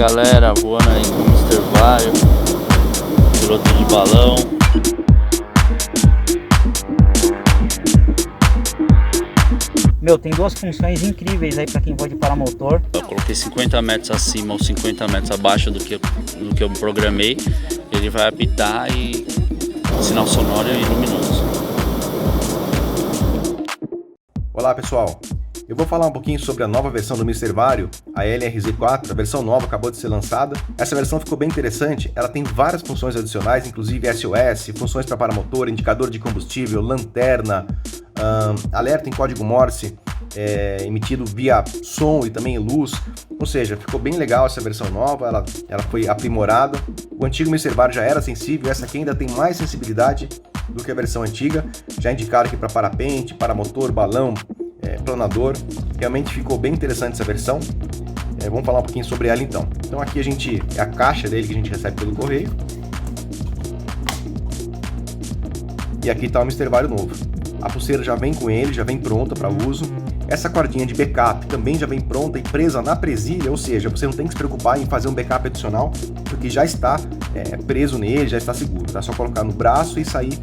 galera, voando aí com o Mr. Vario, piloto de balão. Meu, tem duas funções incríveis aí para quem voa de paramotor. Eu coloquei 50 metros acima ou 50 metros abaixo do que eu programei. Ele vai apitar e sinal sonoro e luminoso. Olá pessoal, eu vou falar um pouquinho sobre a nova versão do Mr. Vario, a LRZ4, a versão nova acabou de ser lançada. Essa versão ficou bem interessante, ela tem várias funções adicionais, inclusive SOS, funções para paramotor, indicador de combustível, lanterna, alerta em código Morse, emitido via som e também luz, ou seja, ficou bem legal essa versão nova, ela foi aprimorada. O antigo Mr. Vario já era sensível, essa aqui ainda tem mais sensibilidade do que a versão antiga, já indicaram aqui para parapente, paramotor, balão, planador, realmente ficou bem interessante essa versão. Vamos falar um pouquinho sobre ela então. Então aqui é a caixa dele que a gente recebe pelo correio, e aqui está o Mr. Vario novo. A pulseira já vem com ele, já vem pronta para uso. Essa cordinha de backup também já vem pronta e presa na presilha, ou seja, você não tem que se preocupar em fazer um backup adicional, porque já está preso nele, já está seguro. É só colocar no braço e sair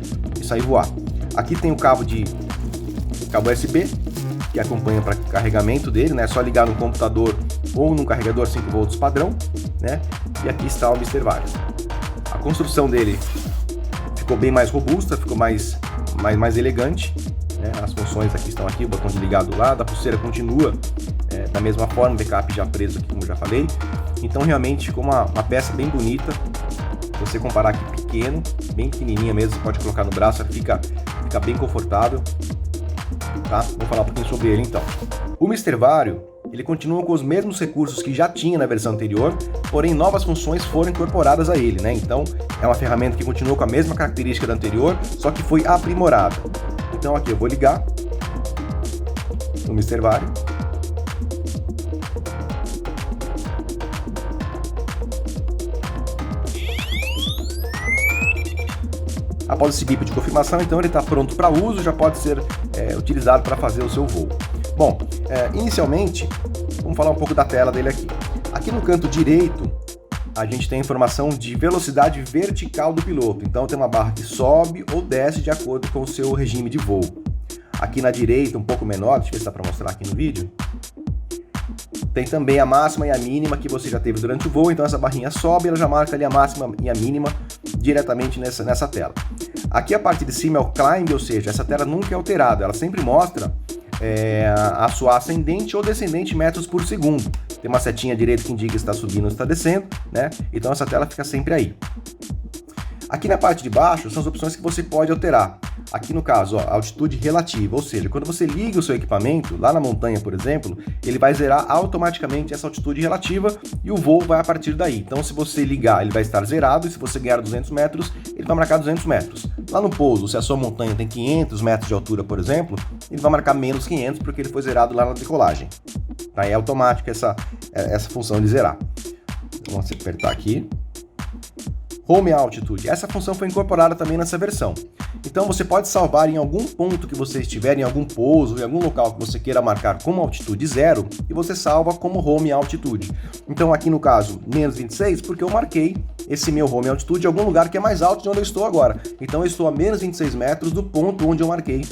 voar. Aqui tem o cabo USB, que acompanha para carregamento dele, né? É só ligar no computador ou num carregador 5 volts padrão, né? E aqui está o Mr. Vario. A construção dele ficou bem mais robusta, ficou mais elegante, né? As funções aqui estão aqui, o botão de ligar do lado, a pulseira continua da mesma forma, backup já preso aqui, como já falei. Então realmente ficou uma peça bem bonita. Se você comparar aqui pequeno, bem pequenininha mesmo, você pode colocar no braço, fica bem confortável. Tá? Vou falar um pouquinho sobre ele então. O Mr. Vario, ele continua com os mesmos recursos que já tinha na versão anterior, porém novas funções foram incorporadas a ele, né? Então é uma ferramenta que continua com a mesma característica da anterior, só que foi aprimorada. Então aqui eu vou ligar o Mr. Vario. Após esse bip de confirmação, então ele está pronto para uso, já pode ser utilizado para fazer o seu voo. Bom, inicialmente, vamos falar um pouco da tela dele aqui. Aqui no canto direito, a gente tem a informação de velocidade vertical do piloto. Então tem uma barra que sobe ou desce de acordo com o seu regime de voo. Aqui na direita, um pouco menor, deixa eu ver se dá para mostrar aqui no vídeo. Tem também a máxima e a mínima que você já teve durante o voo, então essa barrinha sobe, ela já marca ali a máxima e a mínima diretamente nessa tela. Aqui a parte de cima é o climb, ou seja, essa tela nunca é alterada, ela sempre mostra a sua ascendente ou descendente metros por segundo. Tem uma setinha direita que indica se está subindo ou está descendo, né? Então essa tela fica sempre aí. Aqui na parte de baixo são as opções que você pode alterar. Aqui no caso, ó, altitude relativa, ou seja, quando você liga o seu equipamento, lá na montanha, por exemplo, ele vai zerar automaticamente essa altitude relativa e o voo vai a partir daí. Então, se você ligar, ele vai estar zerado e se você ganhar 200 metros, ele vai marcar 200 metros. Lá no pouso, se a sua montanha tem 500 metros de altura, por exemplo, ele vai marcar menos 500 porque ele foi zerado lá na decolagem. Tá? É automático essa função de zerar. Então, vamos apertar aqui. Home Altitude. Essa função foi incorporada também nessa versão. Então você pode salvar em algum ponto que você estiver, em algum pouso, em algum local que você queira marcar como altitude 0, e você salva como Home Altitude. Então aqui no caso, menos 26, porque eu marquei esse meu Home Altitude em algum lugar que é mais alto de onde eu estou agora. Então eu estou a menos 26 metros do ponto onde eu marquei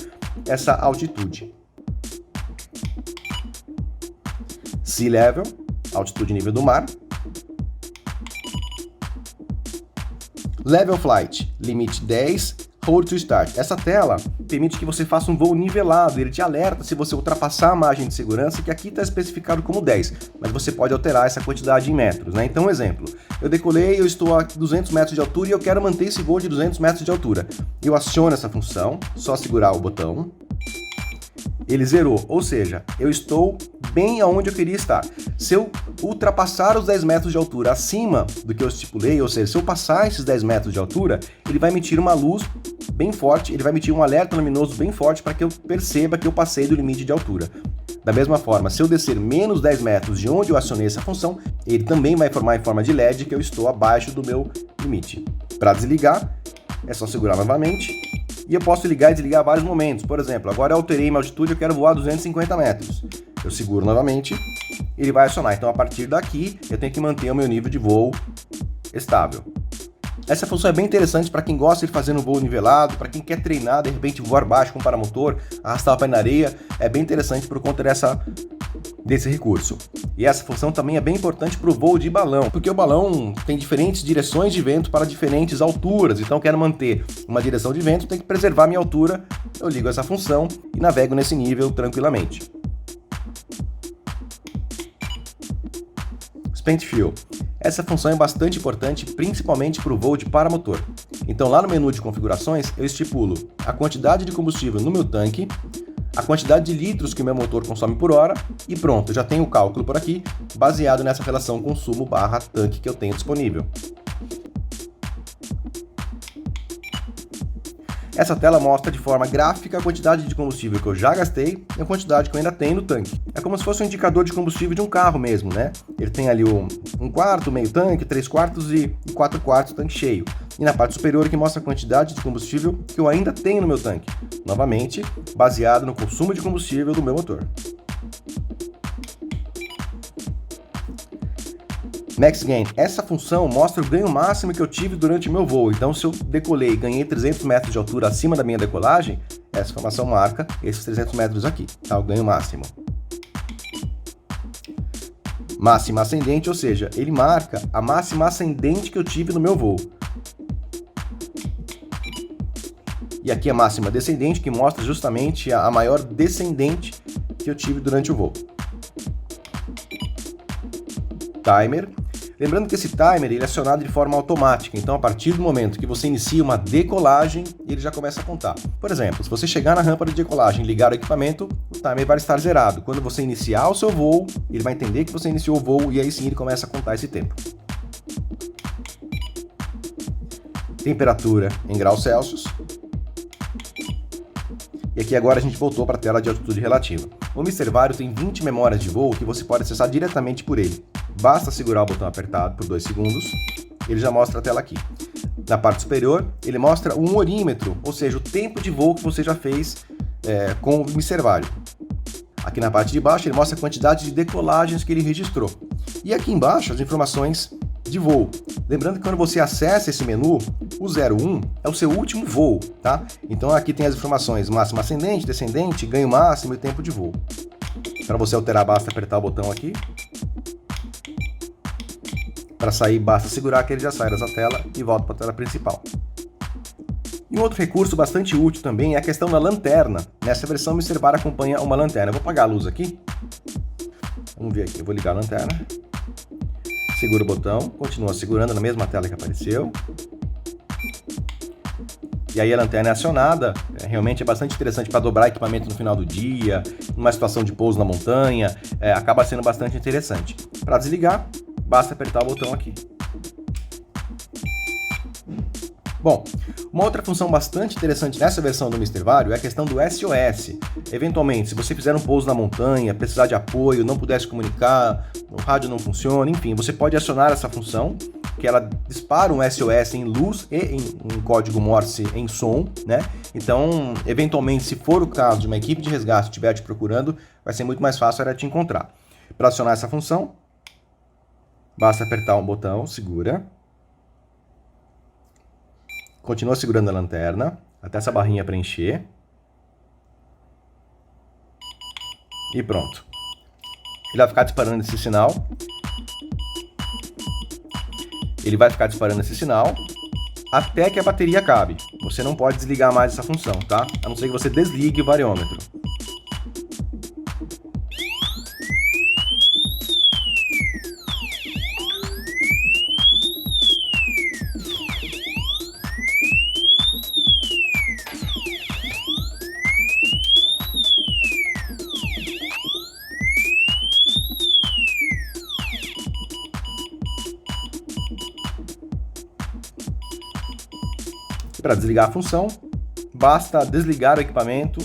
essa altitude. Sea Level, altitude nível do mar. Level Flight, limite 10, Hold to Start. Essa tela permite que você faça um voo nivelado, ele te alerta se você ultrapassar a margem de segurança, que aqui está especificado como 10, mas você pode alterar essa quantidade em metros, né? Então, exemplo, eu decolei, eu estou a 200 metros de altura e eu quero manter esse voo de 200 metros de altura. Eu aciono essa função, só segurar o botão. Ele zerou, ou seja, eu estou bem aonde eu queria estar. Se eu ultrapassar os 10 metros de altura acima do que eu estipulei, ou seja, se eu passar esses 10 metros de altura, ele vai emitir uma luz bem forte, ele vai emitir um alerta luminoso bem forte para que eu perceba que eu passei do limite de altura. Da mesma forma, se eu descer menos 10 metros de onde eu acionei essa função, ele também vai informar em forma de LED que eu estou abaixo do meu limite. Para desligar, é só segurar novamente. E eu posso ligar e desligar a vários momentos. Por exemplo, agora eu alterei minha altitude e eu quero voar 250 metros. Eu seguro novamente ele vai acionar. Então, a partir daqui, eu tenho que manter o meu nível de voo estável. Essa função é bem interessante para quem gosta de fazer um voo nivelado, para quem quer treinar, de repente voar baixo com paramotor, arrastar o pé na areia, é bem interessante por conta desse recurso. E essa função também é bem importante para o voo de balão, porque o balão tem diferentes direções de vento para diferentes alturas, então eu quero manter uma direção de vento, tenho que preservar a minha altura, eu ligo essa função e navego nesse nível tranquilamente. Spent Fuel. Essa função é bastante importante, principalmente para o voo de paramotor. Então lá no menu de configurações, eu estipulo a quantidade de combustível no meu tanque, a quantidade de litros que o meu motor consome por hora e pronto, eu já tenho o cálculo por aqui, baseado nessa relação consumo/tanque que eu tenho disponível. Essa tela mostra de forma gráfica a quantidade de combustível que eu já gastei e a quantidade que eu ainda tenho no tanque. É como se fosse um indicador de combustível de um carro mesmo, né? Ele tem ali um quarto, meio tanque, 3/4 e 4/4 tanque cheio. E na parte superior aqui mostra a quantidade de combustível que eu ainda tenho no meu tanque. Novamente, baseado no consumo de combustível do meu motor. Max Gain. Essa função mostra o ganho máximo que eu tive durante o meu voo. Então, se eu decolei e ganhei 300 metros de altura acima da minha decolagem, essa informação marca esses 300 metros aqui, tá? O ganho máximo. Máxima ascendente, ou seja, ele marca a máxima ascendente que eu tive no meu voo. E aqui a máxima descendente, que mostra justamente a maior descendente que eu tive durante o voo. Timer. Lembrando que esse timer ele é acionado de forma automática, então a partir do momento que você inicia uma decolagem, ele já começa a contar. Por exemplo, se você chegar na rampa de decolagem e ligar o equipamento, o timer vai estar zerado. Quando você iniciar o seu voo, ele vai entender que você iniciou o voo e aí sim ele começa a contar esse tempo. Temperatura em graus Celsius. E aqui agora a gente voltou para a tela de altitude relativa. O Mr. Vario tem 20 memórias de voo que você pode acessar diretamente por ele. Basta segurar o botão apertado por 2 segundos, ele já mostra a tela aqui. Na parte superior, ele mostra um horímetro, ou seja, o tempo de voo que você já fez com o Mr. Vario. Aqui na parte de baixo, ele mostra a quantidade de decolagens que ele registrou. E aqui embaixo, as informações de voo. Lembrando que quando você acessa esse menu, o 01 é o seu último voo, tá? Então aqui tem as informações máxima ascendente, descendente, ganho máximo e tempo de voo. Para você alterar, basta apertar o botão aqui. Para sair, basta segurar que ele já sai dessa tela e volta para a tela principal. E um outro recurso bastante útil também é a questão da lanterna. Nessa versão, o Mr. Vario acompanha uma lanterna. Eu vou apagar a luz aqui. Vamos ver aqui, eu vou ligar a lanterna. Segura o botão, continua segurando na mesma tela que apareceu. E aí a lanterna é acionada, realmente é bastante interessante para dobrar equipamento no final do dia, numa situação de pouso na montanha, acaba sendo bastante interessante. Para desligar, basta apertar o botão aqui. Bom, uma outra função bastante interessante nessa versão do Mr. Vario é a questão do SOS. Eventualmente, se você fizer um pouso na montanha, precisar de apoio, não puder se comunicar, o rádio não funciona, enfim, você pode acionar essa função, que ela dispara um SOS em luz e em código Morse em som, né? Então, eventualmente, se for o caso de uma equipe de resgate estiver te procurando, vai ser muito mais fácil ela te encontrar. Para acionar essa função, basta apertar um botão, segura. Continua segurando a lanterna, até essa barrinha preencher. E pronto. Ele vai ficar disparando esse sinal. Ele vai ficar disparando esse sinal até que a bateria acabe. Você não pode desligar mais essa função, tá? A não ser que você desligue o variômetro. Para desligar a função, basta desligar o equipamento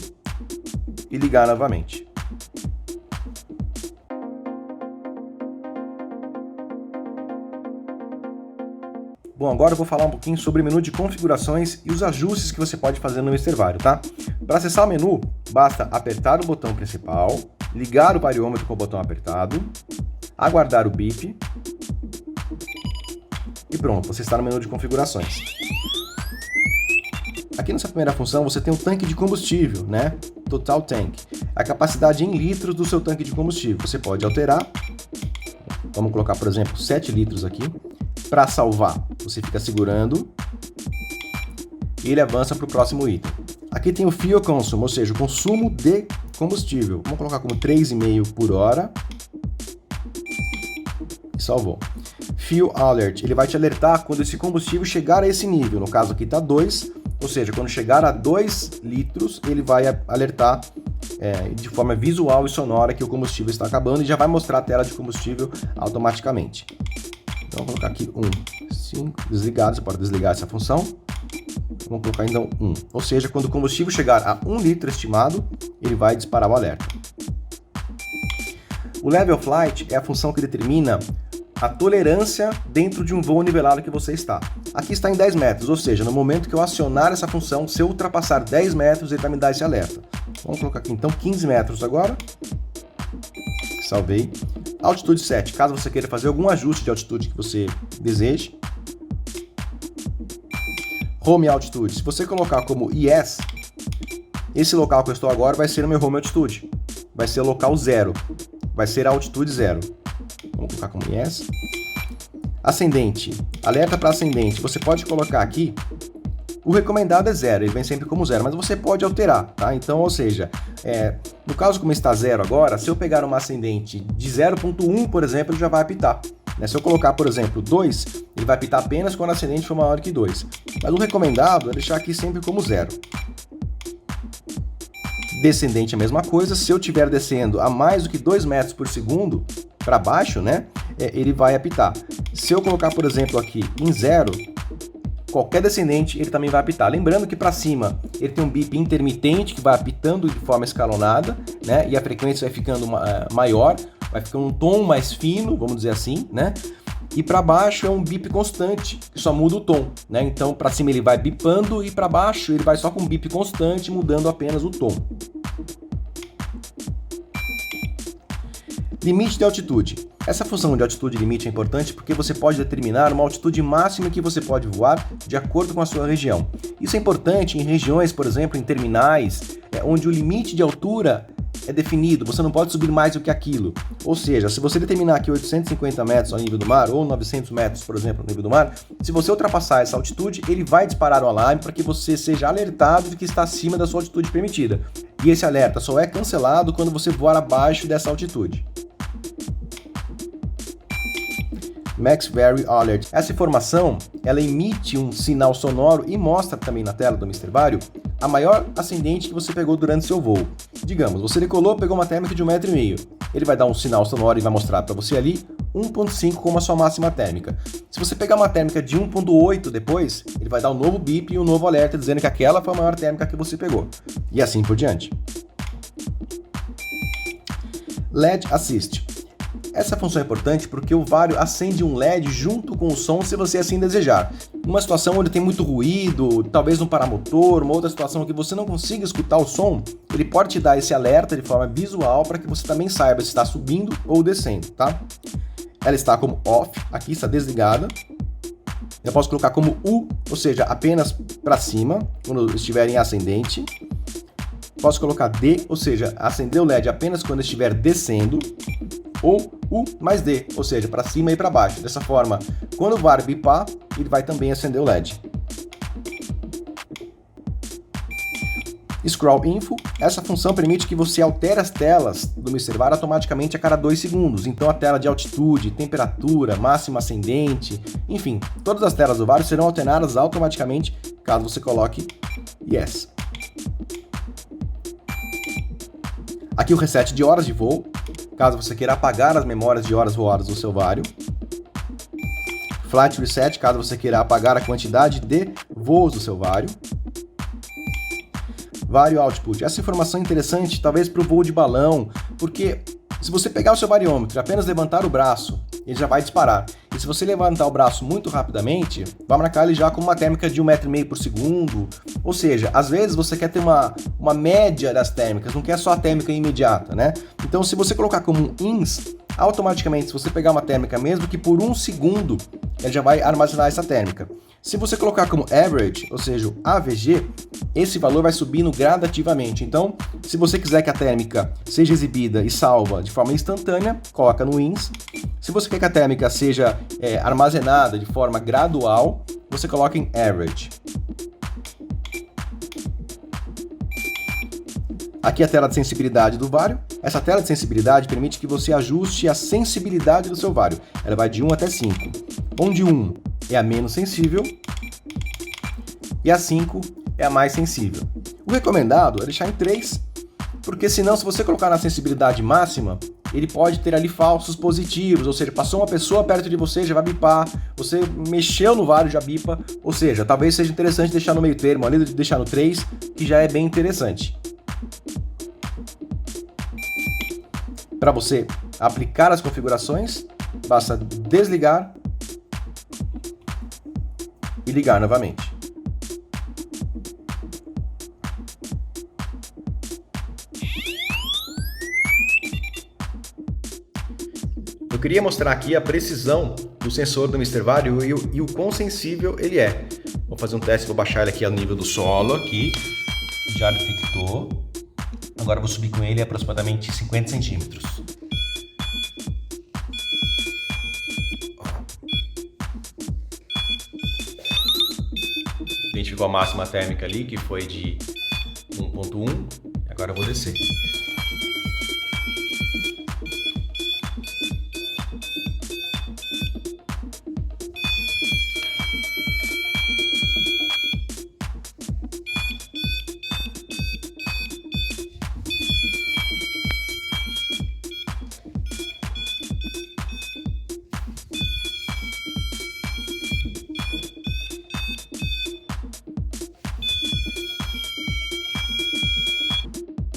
e ligar novamente. Bom, agora eu vou falar um pouquinho sobre o menu de configurações e os ajustes que você pode fazer no Mr. Vario, tá? Para acessar o menu, basta apertar o botão principal, ligar o variômetro com o botão apertado, aguardar o bip e pronto, você está no menu de configurações. Aqui nessa primeira função você tem um tanque de combustível, né? Total Tank. A capacidade em litros do seu tanque de combustível. Você pode alterar. Vamos colocar, por exemplo, 7 litros aqui. Para salvar, você fica segurando e ele avança para o próximo item. Aqui tem o Fuel Consume, ou seja, o consumo de combustível. Vamos colocar como 3,5 por hora. E salvou. Fuel Alert, ele vai te alertar quando esse combustível chegar a esse nível. No caso aqui está 2, ou seja, quando chegar a 2 litros, ele vai alertar de forma visual e sonora que o combustível está acabando e já vai mostrar a tela de combustível automaticamente. Então, vou colocar aqui 5, desligado, você pode desligar essa função. Vamos colocar então 1, ou seja, quando o combustível chegar a 1 litro estimado, ele vai disparar o alerta. O Level Flight é a função que determina a tolerância dentro de um voo nivelado que você está. Aqui está em 10 metros, ou seja, no momento que eu acionar essa função, se eu ultrapassar 10 metros, ele vai me dar esse alerta. Vamos colocar aqui então 15 metros agora. Salvei. Altitude 7, caso você queira fazer algum ajuste de altitude que você deseje. Home Altitude, se você colocar como Yes, esse local que eu estou agora vai ser o meu Home Altitude. Vai ser o local 0. Vai ser a altitude 0. Vamos colocar como Yes. Ascendente, alerta para ascendente. Você pode colocar aqui, o recomendado é 0, ele vem sempre como 0, mas você pode alterar, tá? Então, ou seja, no caso como está 0 agora, se eu pegar uma ascendente de 0.1, por exemplo, ele já vai apitar. Se eu colocar, por exemplo, 2, ele vai apitar apenas quando a ascendente for maior que 2. Mas o recomendado é deixar aqui sempre como 0. Descendente é a mesma coisa, se eu estiver descendo a mais do que 2 metros por segundo para baixo, né, ele vai apitar. Se eu colocar, por exemplo, aqui em 0, qualquer descendente ele também vai apitar. Lembrando que para cima ele tem um bip intermitente que vai apitando de forma escalonada, né, e a frequência vai ficando maior, vai ficando um tom mais fino, vamos dizer assim, né? E para baixo é um bip constante, que só muda o tom, né? Então para cima ele vai bipando e para baixo ele vai só com um bip constante, mudando apenas o tom. Limite de altitude. Essa função de altitude limite é importante porque você pode determinar uma altitude máxima que você pode voar de acordo com a sua região. Isso é importante em regiões, por exemplo, em terminais, onde o limite de altura é definido, você não pode subir mais do que aquilo. Ou seja, se você determinar aqui 850 metros ao nível do mar, ou 900 metros, por exemplo, ao nível do mar, se você ultrapassar essa altitude, ele vai disparar o alarme para que você seja alertado de que está acima da sua altitude permitida. E esse alerta só é cancelado quando você voar abaixo dessa altitude. Max Vary Alert. Essa informação, ela emite um sinal sonoro e mostra também na tela do Mr. Vario a maior ascendente que você pegou durante seu voo. Digamos, você decolou, pegou uma térmica de 1,5 m. Ele vai dar um sinal sonoro e vai mostrar para você ali 1,5 como a sua máxima térmica. Se você pegar uma térmica de 1,8 depois, ele vai dar um novo bip e um novo alerta dizendo que aquela foi a maior térmica que você pegou. E assim por diante. LED Assist. Essa função é importante porque o Vario acende um LED junto com o som se você assim desejar. Numa situação onde tem muito ruído, talvez um paramotor, uma outra situação que você não consiga escutar o som, ele pode te dar esse alerta de forma visual para que você também saiba se está subindo ou descendo, tá? Ela está como off, aqui está desligada. Eu posso colocar como U, ou seja, apenas para cima, quando estiver em ascendente. Posso colocar D, ou seja, acender o LED apenas quando estiver descendo. Ou U mais D, ou seja, para cima e para baixo. Dessa forma, quando o Vario bipar, ele vai também acender o LED. Scroll Info. Essa função permite que você altere as telas do Mr. Vario automaticamente a cada 2 segundos. Então a tela de altitude, temperatura, máxima ascendente, enfim, todas as telas do Vario serão alternadas automaticamente caso você coloque Yes. Aqui o reset de horas de voo, caso você queira apagar as memórias de horas voadas do seu Vario. Flight Reset, caso você queira apagar a quantidade de voos do seu Vario. Vario Output. Essa informação é interessante talvez para o voo de balão, porque se você pegar o seu variômetro e apenas levantar o braço ele já vai disparar. E se você levantar o braço muito rapidamente, vai marcar ele já com uma térmica de 1,5 m por segundo. Ou seja, às vezes você quer ter uma média das térmicas, não quer só a térmica imediata, né? Então, se você colocar como ins, automaticamente, se você pegar uma térmica, mesmo que por 1 segundo, ele já vai armazenar essa térmica. Se você colocar como average, ou seja, o AVG, esse valor vai subindo gradativamente. Então, se você quiser que a térmica seja exibida e salva de forma instantânea, coloca no ins. Se você quer que a térmica seja armazenada de forma gradual, você coloca em average. Aqui é a tela de sensibilidade do Vario. Essa tela de sensibilidade permite que você ajuste a sensibilidade do seu Vario. Ela vai de 1 até 5, onde 1 é a menos sensível e a 5 é a mais sensível. O recomendado é deixar em 3, porque senão, se você colocar na sensibilidade máxima, ele pode ter ali falsos positivos, ou seja, passou uma pessoa perto de você, já vai bipar, você mexeu no Vario, já bipa, ou seja, talvez seja interessante deixar no meio termo, ali deixar no 3, que já é bem interessante. Para você aplicar as configurações, basta desligar e ligar novamente. Eu queria mostrar aqui a precisão do sensor do Mr. Vario e o quão sensível ele é. Vou fazer um teste, vou baixar ele aqui ao nível do solo, aqui. Já detectou. Agora vou subir com ele a aproximadamente 50 centímetros. Identificou a máxima térmica ali, que foi de 1,1. Agora eu vou descer.